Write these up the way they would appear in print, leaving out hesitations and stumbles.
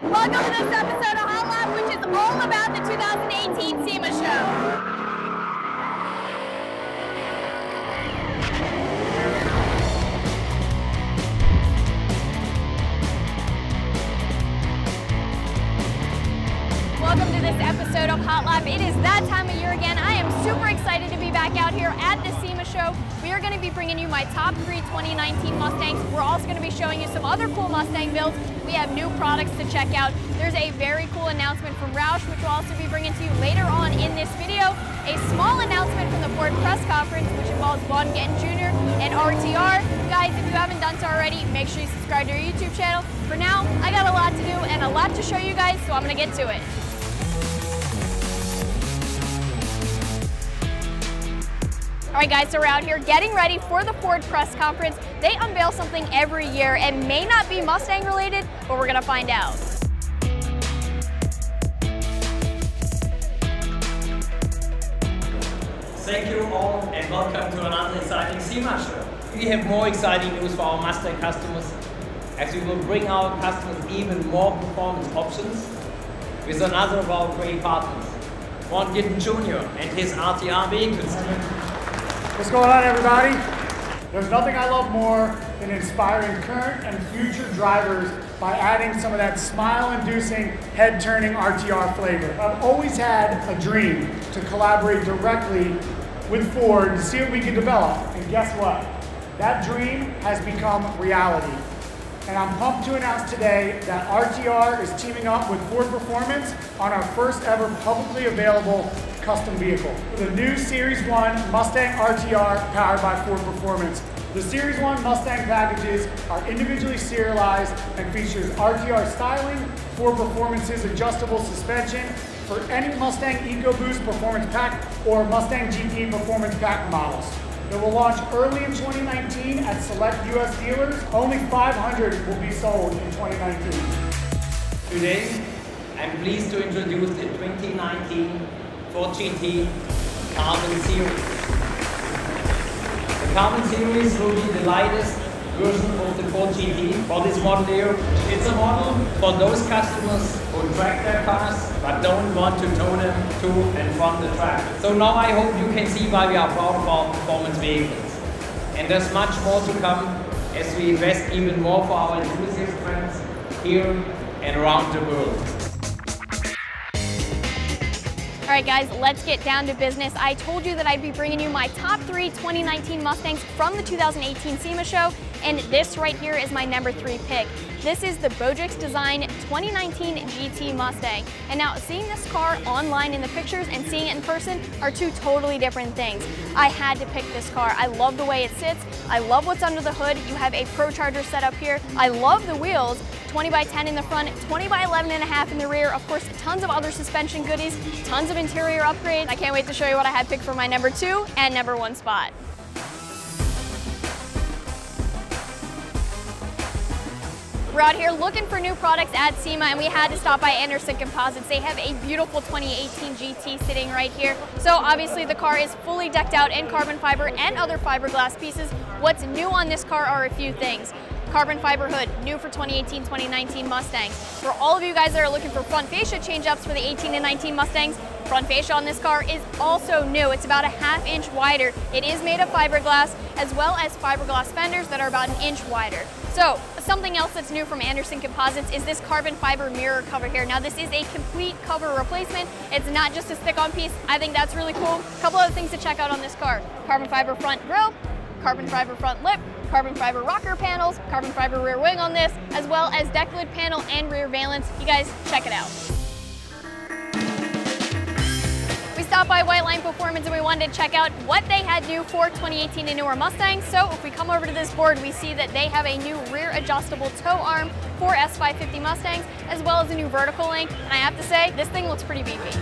Welcome to this episode of Hot Lap, which is all about the 2018 SEMA show. Welcome to this episode of Hot Lap. It is that time of year again. I am super excited to be back out here at the SEMA show. We are going to be bringing you my top 3 2019 Mustangs. We're also going to be showing you some other cool Mustang builds. We have new products to check out. There's a very cool announcement from Roush, which we'll also be bringing to you later on in this video. A small announcement from the Ford press conference, which involves Ford Mustangs Gt and RTR. Guys, if you haven't done so already, make sure you subscribe to our YouTube channel. For now, I got a lot to do and a lot to show you guys, so I'm going to get to it. All right, guys, so we're out here getting ready for the Ford press conference. They unveil something every year and may not be Mustang related, but we're gonna find out. Thank you all and welcome to another exciting SEMA show. We have more exciting news for our Mustang customers as we will bring our customers even more performance options with another of our great partners, Ford Gt Jr. and his RTR vehicles. What's going on, everybody? There's nothing I love more than inspiring current and future drivers by adding some of that smile-inducing, head-turning RTR flavor. I've always had a dream to collaborate directly with Ford to see what we could develop, and guess what? That dream has become reality. And I'm pumped to announce today that RTR is teaming up with Ford Performance on our first ever publicly available custom vehicle. The new Series 1 Mustang RTR powered by Ford Performance. The Series 1 Mustang packages are individually serialized and features RTR styling, Ford Performance's adjustable suspension for any Mustang EcoBoost Performance Pack or Mustang GT Performance Pack models. It will launch early in 2019 at select US dealers. Only 500 will be sold in 2019. Today, I'm pleased to introduce the 2019 Ford GT Carbon Series. The Carbon Series will be the lightest version of the Ford GT for this model year. It's a model for those customers who track their cars but don't want to tow them to and from the track. So now I hope you can see why we are proud of our performance vehicles. And there's much more to come as we invest even more for our enthusiast friends here and around the world. All right, guys, let's get down to business. I told you that I'd be bringing you my top 3 2019 Mustangs from the 2018 SEMA show, and this right here is my number 3 pick. This is the Bojix Design 2019 GT Mustang. And now, seeing this car online in the pictures and seeing it in person are two totally different things. I had to pick this car. I love the way it sits. I love what's under the hood. You have a Pro Charger set up here. I love the wheels. 20 by 10 in the front, 20 by 11.5 in the rear. Of course, tons of other suspension goodies, tons of interior upgrades. I can't wait to show you what I had picked for my number 2 and number 1 spot. We're out here looking for new products at SEMA, and we had to stop by Andersen Composites. They have a beautiful 2018 GT sitting right here. So obviously the car is fully decked out in carbon fiber and other fiberglass pieces. What's new on this car are a few things. Carbon fiber hood, new for 2018-2019 Mustangs. For all of you guys that are looking for front fascia change-ups for the 18 and 19 Mustangs, front fascia on this car is also new. It's about a ½ inch wider. It is made of fiberglass, as well as fiberglass fenders that are about 1 inch wider. So, something else that's new from Andersen Composites is this carbon fiber mirror cover here. Now, this is a complete cover replacement. It's not just a stick-on piece. I think that's really cool. A couple other things to check out on this car. Carbon fiber front grille, carbon fiber front lip, carbon fiber rocker panels, carbon fiber rear wing on this, as well as deck lid panel and rear valance. You guys, check it out. We stopped by White Line Performance and we wanted to check out what they had new for 2018 and newer Mustangs. So if we come over to this board, we see that they have a new rear adjustable tow arm for S550 Mustangs, as well as a new vertical link. And I have to say, this thing looks pretty beefy.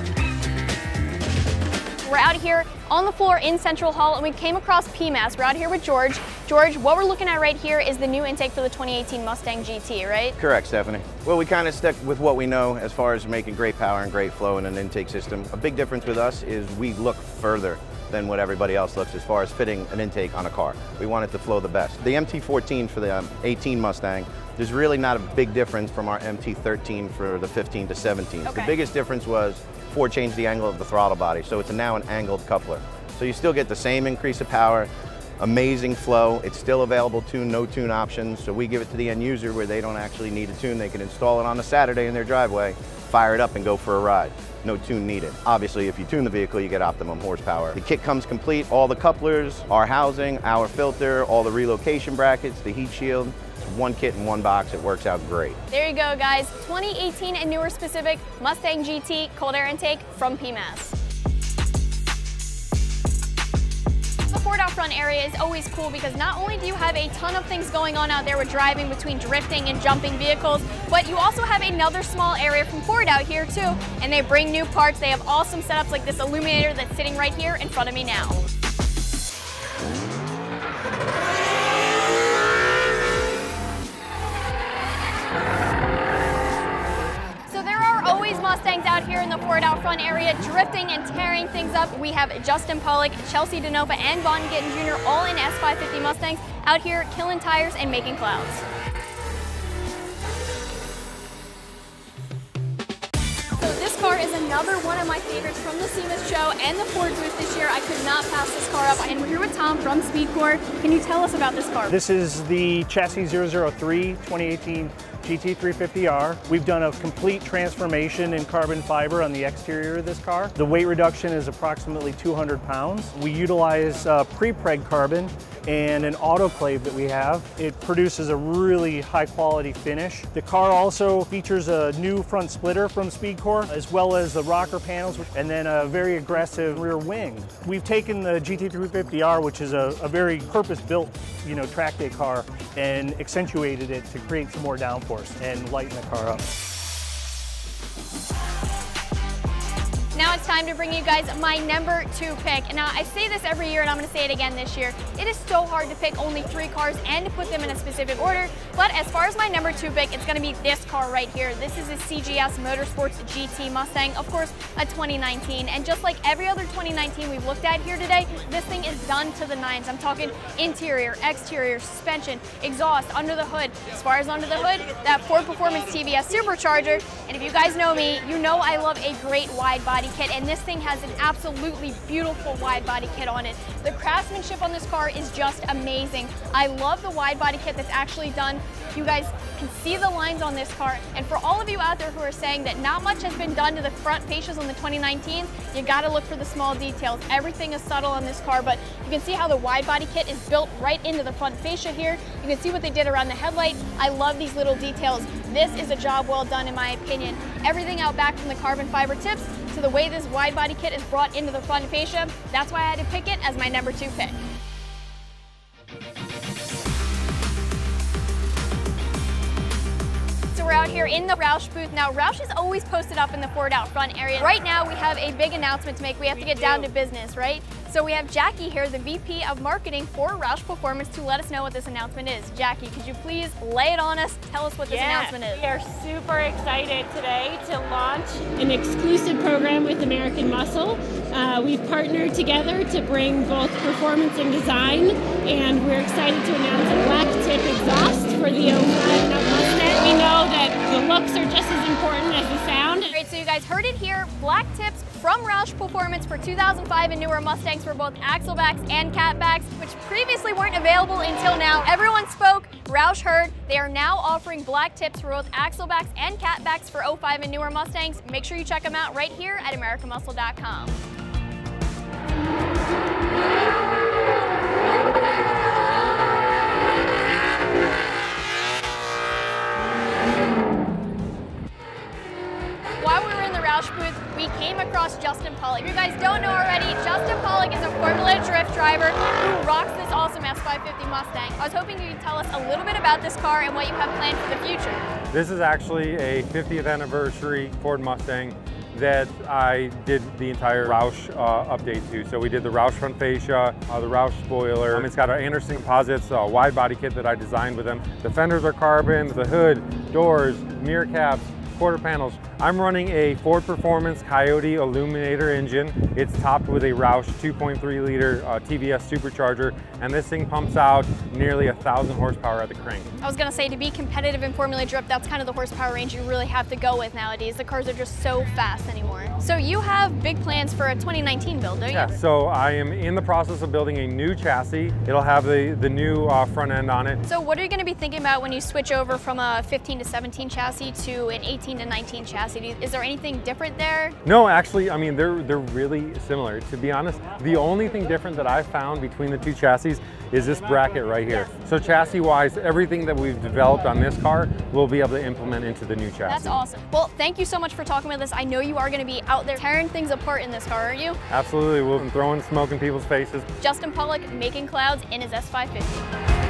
We're out here on the floor in Central Hall, and we came across PMAS. We're out here with George. George, what we're looking at right here is the new intake for the 2018 Mustang GT, right? Correct, Stephanie. Well, we kind of stuck with what we know as far as making great power and great flow in an intake system. A big difference with us is we look further than what everybody else looks as far as fitting an intake on a car. We want it to flow the best. The MT14 for the 18 Mustang There's really not a big difference from our MT13 for the 15 to 17s. Okay. The biggest difference was Ford changed the angle of the throttle body, so it's now an angled coupler. So you still get the same increase of power, amazing flow. It's still available tune, no tune options. So we give it to the end user where they don't actually need a tune. They can install it on a Saturday in their driveway, fire it up and go for a ride. No tune needed. Obviously, if you tune the vehicle, you get optimum horsepower. The kit comes complete, all the couplers, our housing, our filter, all the relocation brackets, the heat shield. It's one kit in one box. It works out great. There you go, guys. 2018 and newer specific Mustang GT cold air intake from PMAS. The Ford out front area is always cool because not only do you have a ton of things going on out there with driving between drifting and jumping vehicles, but you also have another small area from Ford out here too, and they bring new parts. They have awesome setups like this illuminator that's sitting right here in front of me now. Mustangs out here in the Ford out front area, drifting and tearing things up. We have Justin Pollock, Chelsea DeNova, and Von Gittin Jr. all in S550 Mustangs out here killing tires and making clouds. So this car is another one of my favorites from the SEMA show and the Ford booth this year. I could not pass this car up. And we're here with Tom from Speedcore. Can you tell us about this car? This is the Chassis 003 2018 GT350R. We've done a complete transformation in carbon fiber on the exterior of this car. The weight reduction is approximately 200 pounds. We utilize pre-preg carbon and an autoclave that we have. It produces a really high quality finish. The car also features a new front splitter from Speedcore, as well as the rocker panels, and then a very aggressive rear wing. We've taken the GT350R, which is a very purpose-built, track day car, and accentuated it to create some more downforce and lighten the car up. Now it's time to bring you guys my number 2 pick. Now I say this every year and I'm going to say it again this year. It is so hard to pick only 3 cars and to put them in a specific order, but as far as my number 2 pick, it's going to be this car right here. This is a CGS Motorsports GT Mustang, of course a 2019, and just like every other 2019 we've looked at here today, this thing is done to the nines. I'm talking interior, exterior, suspension, exhaust, under the hood. As far as under the hood, that Ford Performance TBS supercharger, and if you guys know me, you know I love a great wide body kit, and this thing has an absolutely beautiful wide body kit on it. The craftsmanship on this car is just amazing. I love the wide body kit that's actually done. You guys can see the lines on this car, and for all of you out there who are saying that not much has been done to the front fascias on the 2019s, you gotta look for the small details. Everything is subtle on this car, but you can see how the wide body kit is built right into the front fascia here. You can see what they did around the headlight. I love these little details. This is a job well done in my opinion. Everything out back from the carbon fiber tips to the way this wide body kit is brought into the front fascia. That's why I had to pick it as my number 2 pick. We're out here in the Roush booth. Now, Roush is always posted up in the Ford out front area. Right now, we have a big announcement to make. We have to get down to business, right? So we have Jackie here, the VP of Marketing for Roush Performance, to let us know what this announcement is. Jackie, could you please lay it on us? Tell us what this announcement is. We are super excited today to launch an exclusive program with AmericanMuscle. We've partnered together to bring both performance and design, and we're excited to announce a black tip exhaust for the 05 Mustang. We know that the looks are just as important as the sound. All right, so you guys heard it here. Black tips from Roush Performance for 2005 and newer Mustangs for both axlebacks and catbacks, which previously weren't available until now. Everyone spoke, Roush heard. They are now offering black tips for both axlebacks and catbacks for 05 and newer Mustangs. Make sure you check them out right here at AmericanMuscle.com. While we were in the Roush booth, we came across Justin Pollock. If you guys don't know already, Justin Pollock is a Formula Drift driver who rocks this awesome S550 Mustang. I was hoping you could tell us a little bit about this car and what you have planned for the future. This is actually a 50th anniversary Ford Mustang that I did the entire Roush update to. So we did the Roush front fascia, the Roush spoiler. It's got an Andersen Composites wide body kit that I designed with them. The fenders are carbon, the hood, doors, mirror caps, quarter panels, I'm running a Ford Performance Coyote Illuminator engine. It's topped with a Roush 2.3 liter TVS supercharger, and this thing pumps out nearly 1,000 horsepower at the crank. I was gonna say, to be competitive in Formula Drift, that's kind of the horsepower range you really have to go with nowadays. The cars are just so fast anymore. So you have big plans for a 2019 build, don't you? Yeah, so I am in the process of building a new chassis. It'll have the new front end on it. So what are you gonna be thinking about when you switch over from a 15 to 17 chassis to an 18 to 19 chassis? Is there anything different there? No, actually, I mean, they're really similar. To be honest, the only thing different that I've found between the two chassis is this bracket right here. Yes. So chassis-wise, everything that we've developed on this car, we'll be able to implement into the new chassis. That's awesome. Well, thank you so much for talking with us. I know you are going to be out there tearing things apart in this car, aren't you? Absolutely, we'll be throwing smoke in people's faces. Justin Pollock making clouds in his S550.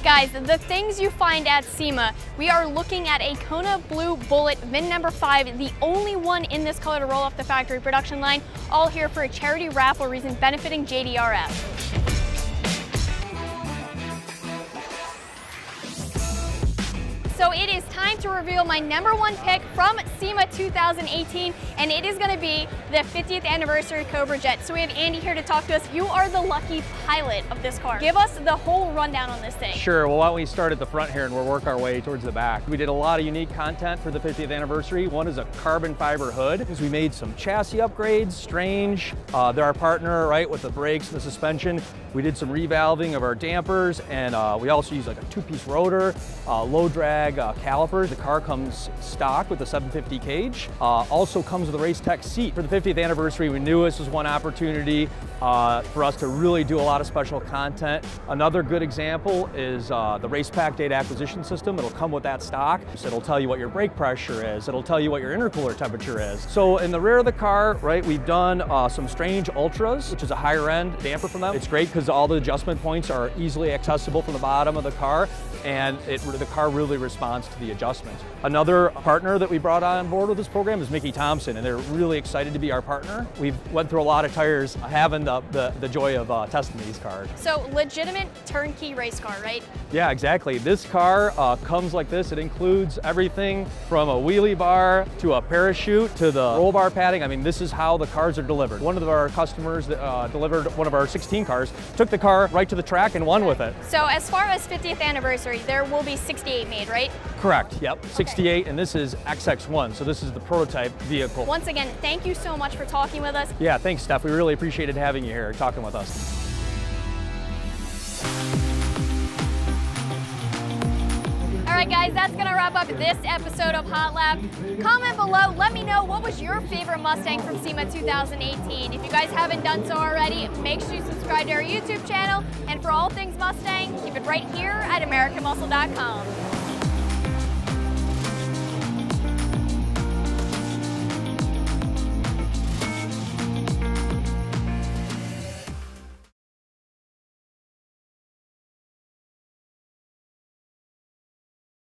Guys, the things you find at SEMA, we are looking at a Kona Blue Bullet VIN number 5, the only one in this color to roll off the factory production line, all here for a charity raffle reason benefiting JDRF. So it is time to reveal my #1 pick from SEMA 2018, and it is going to be the 50th anniversary Cobra Jet. So we have Andy here to talk to us. You are the lucky pilot of this car. Give us the whole rundown on this thing. Sure, well, why don't we start at the front here and we'll work our way towards the back. We did a lot of unique content for the 50th anniversary. One is a carbon fiber hood. We made some chassis upgrades, Strange. They're our partner, right, with the brakes and the suspension. We did some revalving of our dampers, and we also use like a 2-piece rotor, low drag calipers. The car comes stock with a 750 cage. Also comes with a race tech seat. For the 50th anniversary, we knew this was one opportunity for us to really do a lot of special content. Another good example is the race pack data acquisition system. It'll come with that stock. So it'll tell you what your brake pressure is. It'll tell you what your intercooler temperature is. So in the rear of the car, right, we've done some Strange Ultras, which is a higher end damper from them. It's great because all the adjustment points are easily accessible from the bottom of the car, and the car really responds to the adjustment. Another partner that we brought on board with this program is Mickey Thompson, and they're really excited to be our partner. We've went through a lot of tires having the joy of testing these cars. So legitimate turnkey race car, right? Yeah, exactly. This car comes like this. It includes everything from a wheelie bar to a parachute to the roll bar padding. I mean, this is how the cars are delivered. One of our customers that delivered one of our 16 cars took the car right to the track and won with it. So as far as 50th anniversary, there will be 68 made, right? Correct, yep, 68, and this is XX1, so this is the prototype vehicle. Once again, thank you so much for talking with us. Yeah, thanks, Steph. We really appreciated having you here, talking with us. All right, guys, that's gonna wrap up this episode of Hot Lap. Comment below, let me know what was your favorite Mustang from SEMA 2018. If you guys haven't done so already, make sure you subscribe to our YouTube channel. And for all things Mustang, keep it right here at AmericanMuscle.com.